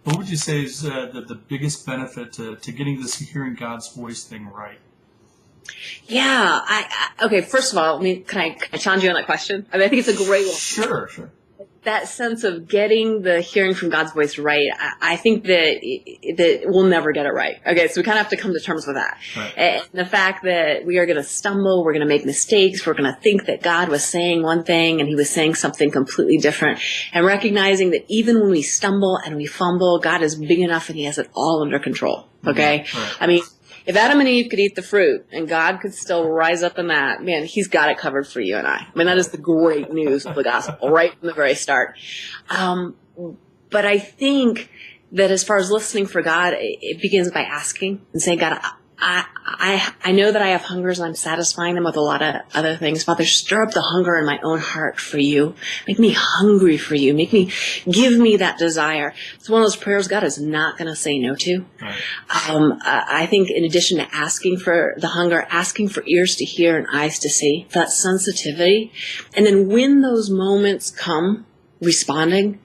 What would you say is the biggest benefit to getting this hearing God's voice thing right? Yeah. Okay. First of all, can I challenge you on that question? I think it's a great one. Sure. That sense of getting the hearing from God's voice right, I think that we'll never get it right. Okay, so we kind of have to come to terms with that. Right. And the fact that we are going to stumble, we're going to make mistakes, we're going to think that God was saying one thing and he was saying something completely different, and recognizing that even when we stumble and we fumble, God is big enough and he has it all under control. Okay? Mm-hmm. Right. I mean, if Adam and Eve could eat the fruit and God could still rise up in that, man, he's got it covered for you and I. I mean, that is the great news of the gospel right from the very start. But I think that as far as listening for God, it begins by asking and saying, God, I know that I have hungers and I'm satisfying them with a lot of other things. Father, stir up the hunger in my own heart for you. Make me hungry for you. Give me that desire. It's one of those prayers God is not going to say no to. Right. I think in addition to asking for the hunger, asking for ears to hear and eyes to see, that sensitivity. And then when those moments come, responding.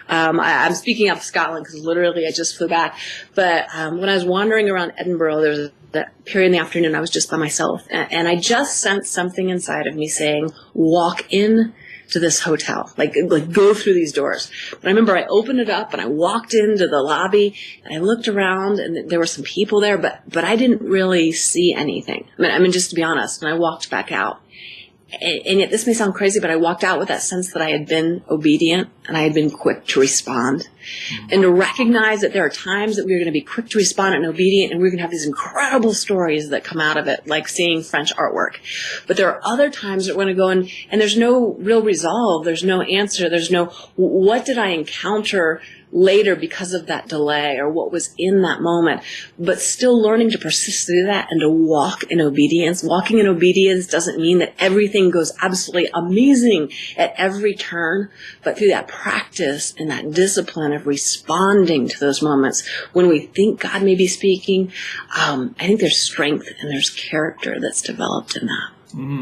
I'm speaking out of Scotland because literally I just flew back. But when I was wandering around Edinburgh, there was that period in the afternoon I was just by myself. And I just sensed something inside of me saying, walk in to this hotel, like go through these doors. But I remember I opened it up and I walked into the lobby and I looked around and there were some people there, but I didn't really see anything. I mean, just to be honest, and I walked back out. And yet this may sound crazy, but I walked out with that sense that I had been obedient and I had been quick to respond. Mm-hmm. And to recognize that there are times that we're going to be quick to respond and obedient, and we're going to have these incredible stories that come out of it, like seeing French artwork. But there are other times that we're going to go and there's no real resolve, there's no answer, there's no, what did I encounter later because of that delay or what was in that moment, but still learning to persist through that and to walk in obedience. Walking in obedience doesn't mean that everything goes absolutely amazing at every turn, but through that practice and that discipline of responding to those moments when we think God may be speaking, I think there's strength and there's character that's developed in that. Mm.